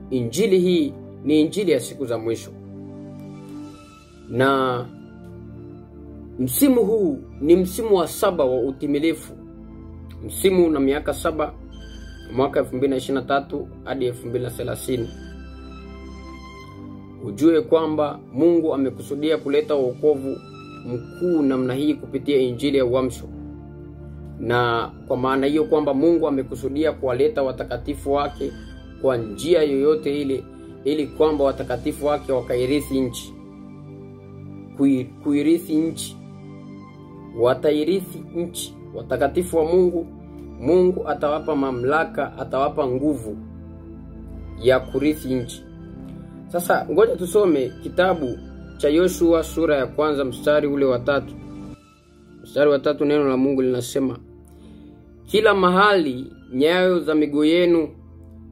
injili hii ni injili ya siku za mwisho. Na msimu huu ni msimu wa 7 wa utimilifu. Msimu na miaka 7, mwaka 2023 hadi 2030. Ujue kwamba Mungu amekusudia kuleta wokovu mkuu namna hii kupitia injili ya uamsho. Na kwa maana hiyo kwamba Mungu amekusudia kuwaleta watakatifu wake kwa njia yoyote ile, ili kwamba watakatifu wake wakairithi nchi. Kuirithi nchi. Watairithi nchi. Watakatifu wa Mungu, Mungu atawapa mamlaka, atawapa nguvu ya kurithi nchi. Sasa ngoja tusome kitabu cha Yoshua sura ya 1 mstari ule wa 3. Mstari wa 3, neno la Mungu linasema, kila mahali nyayo za miguu yenu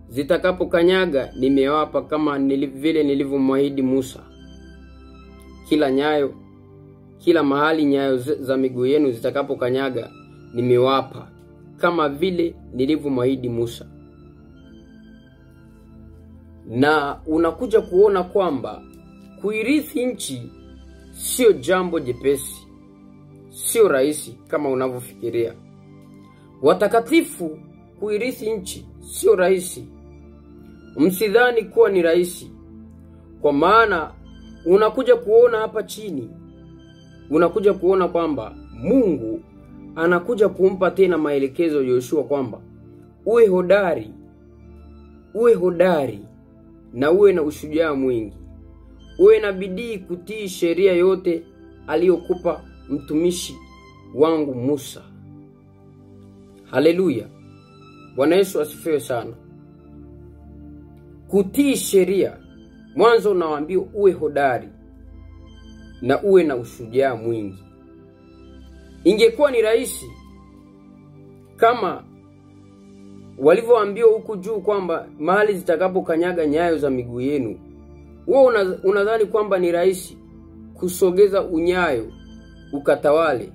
zitakapokanyaga nimewapa kama vile nilivyomwahidi Musa. Kila mahali nyayo za miguu yenu zitakapokanyaga nimewapa kama vile nilivyomwahidi Musa. Na unakuja kuona kwamba kuirithi nchi sio jambo jepesi, sio rahisi kama unavyofikiria. Watakatifu kuirithi nchi sio rahisi. Msidhani kuwa ni rahisi, kwa maana unakuja kuona hapa chini, unakuja kuona kwamba Mungu anakuja kumpa tena maelekezo Yoshua kwamba uwe hodari na uwe na ushujaa mwingi. Uwe na bidii kutii sheria yote aliyokupa mtumishi wangu Musa. Haleluya. Bwana Yesu asifiwe sana. Kutii sheria. Mwanzo unawaambia uwe hodari na uwe na ushujaa mwingi. Ingekuwa ni rahisi kama walivyoambiwa huku juu kwamba mahali zitakapokanyaga nyayo za miguu yenu. Wewe unadhani kwamba ni rahisi kusogeza unyayo ukatawale?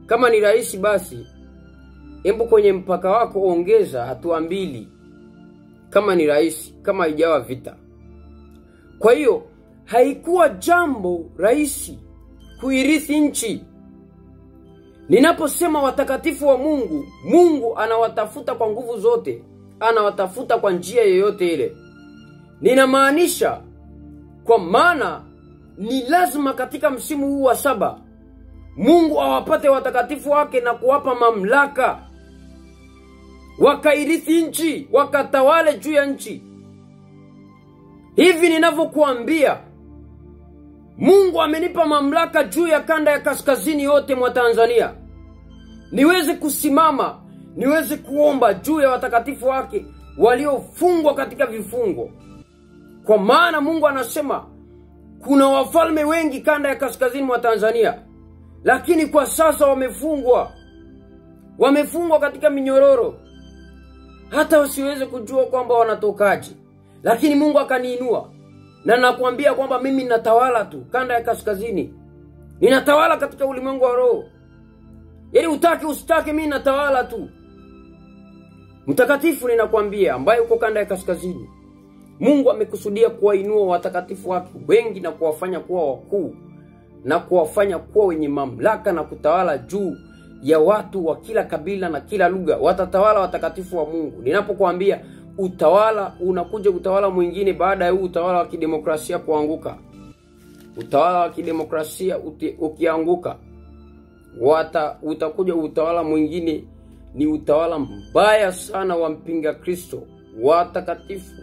Kama ni rahisi basi, hebu kwenye mpaka wako ongeza hatua 2. Kama ni rahisi, kama haijawa vita. Kwa hiyo haikuwa jambo rahisi kuirithi nchi. Ninaposema watakatifu wa Mungu, Mungu anawatafuta kwa nguvu zote, anawatafuta kwa njia yoyote ile. Ninamaanisha kwa maana ni lazima katika msimu huu wa 7 Mungu awapate watakatifu wake na kuwapa mamlaka, wakairithi nchi, wakatawale juu ya nchi. Hivi ninavyokuambia, Mungu amenipa mamlaka juu ya kanda ya kaskazini yote mwa Tanzania. Niweze kusimama, niweze kuomba juu ya watakatifu wake waliofungwa katika vifungo. Kwa maana Mungu anasema kuna wafalme wengi kanda ya kaskazini mwa Tanzania, lakini kwa sasa wamefungwa. Wamefungwa katika minyororo, hata wasiweze kujua kwamba wanatokaje. Lakini Mungu akaniinua, na nakuambia kwamba mimi ninatawala tu kanda ya kaskazini. Ninatawala katika ulimwengu wa roho. Yaani utaki usitaki, mimi ninatawala tu. Mtakatifu ninakwambia, ambaye uko kanda ya kaskazini, Mungu amekusudia kuwainua watakatifu wake wengi na kuwafanya kuwa wakuu, na kuwafanya kuwa wenye mamlaka na kutawala juu ya watu wa kila kabila na kila lugha. Watatawala watakatifu wa Mungu. Ninapokuambia utawala, unakuja utawala mwingine baada ya huu utawala wa kidemokrasia kuanguka. Utawala wa kidemokrasia ukianguka, utakuja utawala mwingine, ni utawala mbaya sana wa mpinga Kristo. Watakatifu,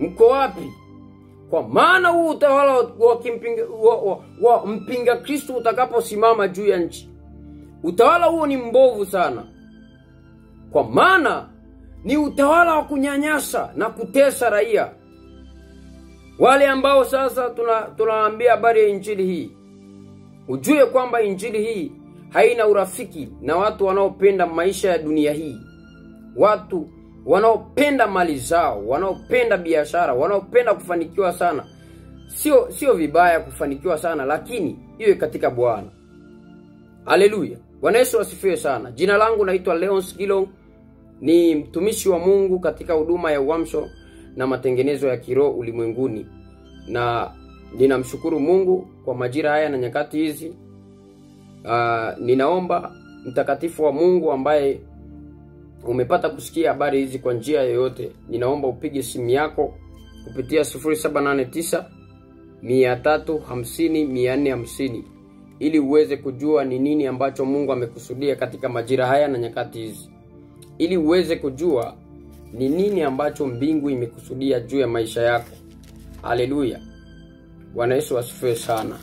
mko wapi? Kwa maana huu utawala wa mpinga Kristo utakaposimama juu ya nchi, utawala huo ni mbovu sana. Kwa maana ni utawala wa kunyanyasa na kutesa raia. Wale ambao sasa tunawaambia habari ya injili hii, ujue kwamba injili hii haina urafiki na watu wanaopenda maisha ya dunia hii. Watu wanaopenda mali zao, wanaopenda biashara, wanaopenda kufanikiwa sana. Sio vibaya kufanikiwa sana, lakini iwe katika Bwana. Haleluya. Bwana Yesu asifiwe sana. Jina langu naitwa Leon Skilong, ni mtumishi wa Mungu katika huduma ya uamsho, na matengenezo ya kiroho ulimwenguni. Na ninamshukuru Mungu kwa majira haya na nyakati hizi. Ninaomba mtakatifu wa Mungu ambaye umepata kusikia habari hizi kwa njia yoyote, ninaomba upige simu yako kupitia 0789 350 450 ili uweze kujua ni nini ambacho Mungu amekusudia katika majira haya na nyakati hizi, ili uweze kujua ni nini ambacho mbingu imekusudia juu ya maisha yako. Haleluya. Bwana Yesu asifiwe sana.